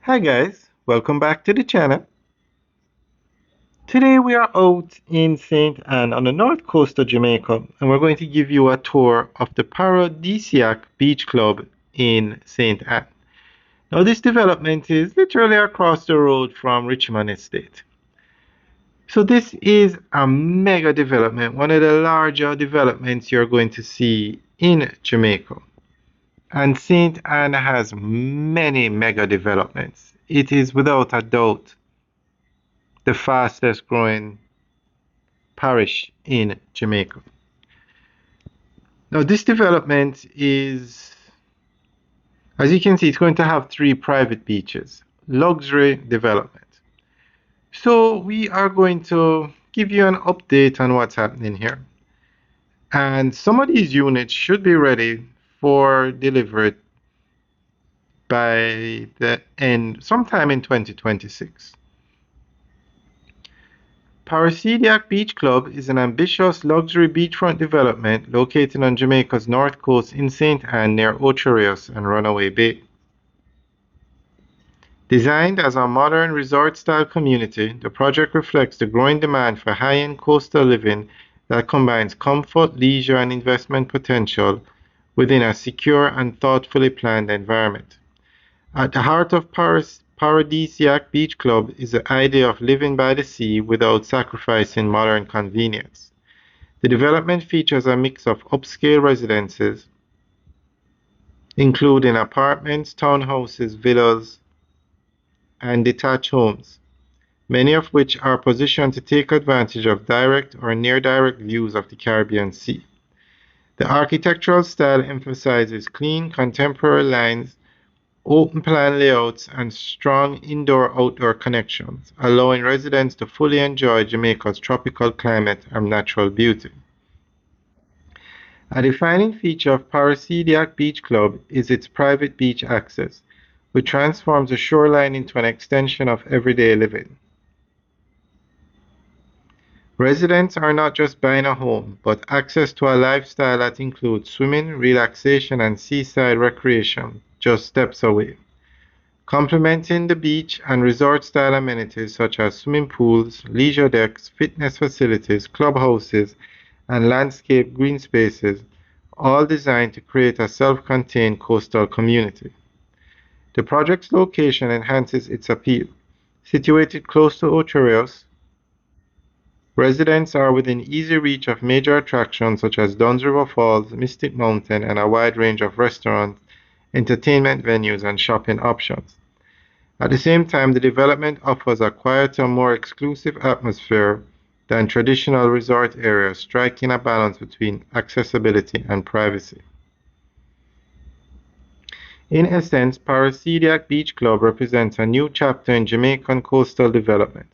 Hi guys, welcome back to the channel. Today we are out in St. Anne on the north coast of Jamaica and we're going to give you a tour of the Paradisiac Beach Club in St. Anne. Now this development is literally across the road from Richmond Estate. So this is a mega development, one of the larger developments you're going to see in Jamaica. And St. Anne has many mega developments. It is without a doubt the fastest growing parish in Jamaica. Now, this development is, as you can see, it's going to have 3 private beaches, luxury development. So we are going to give you an update on what's happening here. And some of these units should be ready for delivery by the end, sometime in 2026. Paradisiac Beach Club is an ambitious luxury beachfront development located on Jamaica's north coast in St. Anne near Ocho Rios and Runaway Bay. Designed as a modern resort-style community, the project reflects the growing demand for high-end coastal living that combines comfort, leisure, and investment potential within a secure and thoughtfully planned environment. At the heart of Paradisiac Beach Club is the idea of living by the sea without sacrificing modern convenience. The development features a mix of upscale residences, including apartments, townhouses, villas, and detached homes, many of which are positioned to take advantage of direct or near-direct views of the Caribbean Sea. The architectural style emphasizes clean, contemporary lines, open plan layouts, and strong indoor-outdoor connections, allowing residents to fully enjoy Jamaica's tropical climate and natural beauty. A defining feature of Paradisiac Beach Club is its private beach access, which transforms the shoreline into an extension of everyday living. Residents are not just buying a home, but access to a lifestyle that includes swimming, relaxation, and seaside recreation just steps away. Complementing the beach and resort-style amenities such as swimming pools, leisure decks, fitness facilities, clubhouses, and landscape green spaces, all designed to create a self-contained coastal community. The project's location enhances its appeal. Situated close to Ocho Rios, residents are within easy reach of major attractions such as Dunn's River Falls, Mystic Mountain, and a wide range of restaurants, entertainment venues, and shopping options. At the same time, the development offers a quieter, more exclusive atmosphere than traditional resort areas, striking a balance between accessibility and privacy. In essence, Paradisiac Beach Club represents a new chapter in Jamaican coastal development.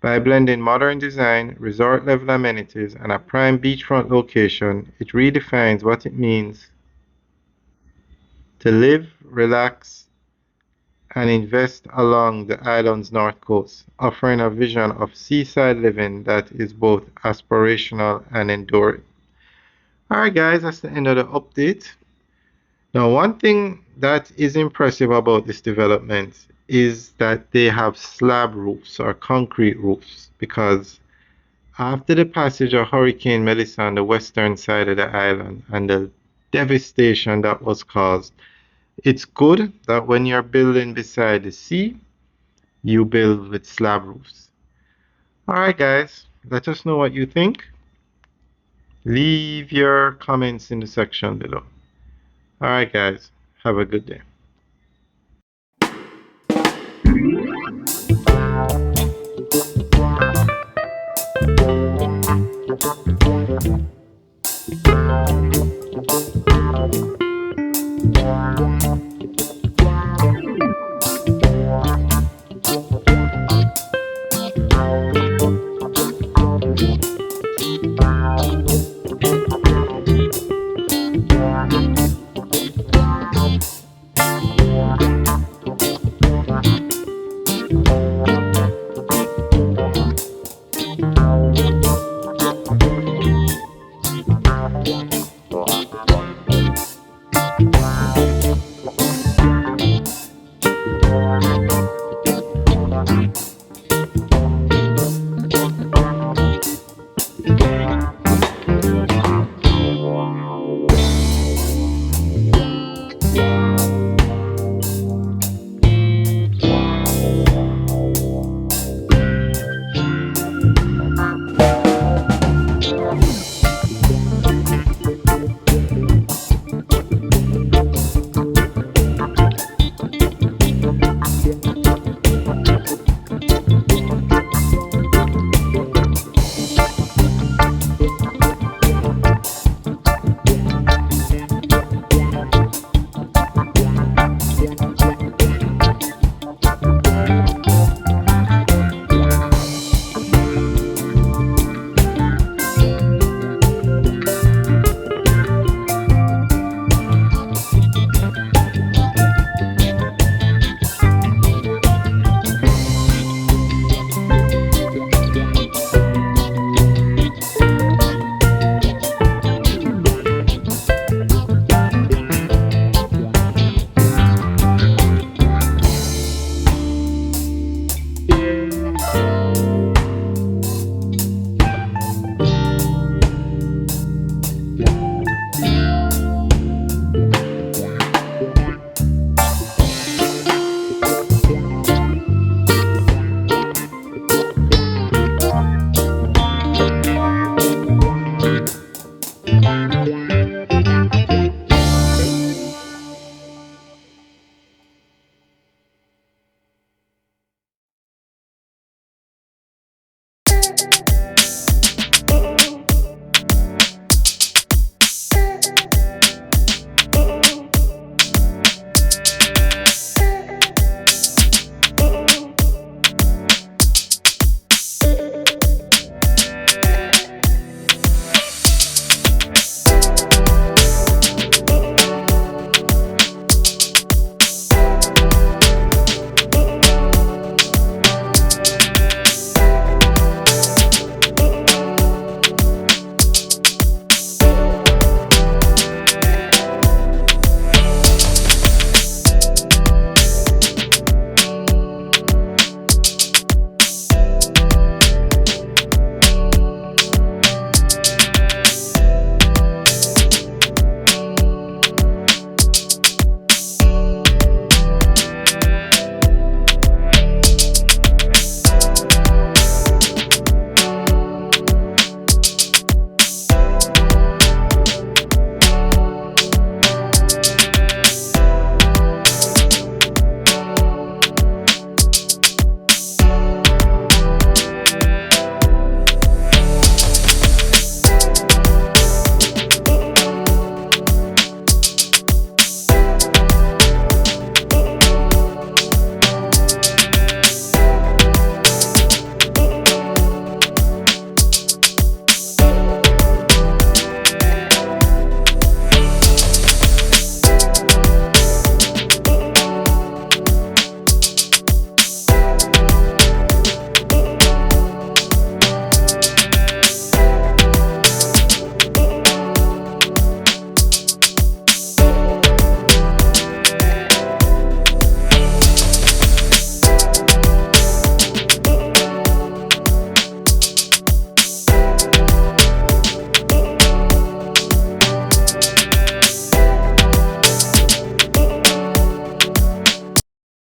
By blending modern design, resort-level amenities, and a prime beachfront location, it redefines what it means to live, relax, and invest along the island's north coast, offering a vision of seaside living that is both aspirational and enduring. Alright guys, that's the end of the update. Now, one thing that is impressive about this development is that they have slab roofs or concrete roofs, because after the passage of Hurricane Melissa on the western side of the island and the devastation that was caused, it's good that when you're building beside the sea, you build with slab roofs. Alright guys, let us know what you think. Leave your comments in the section below. Alright guys, have a good day.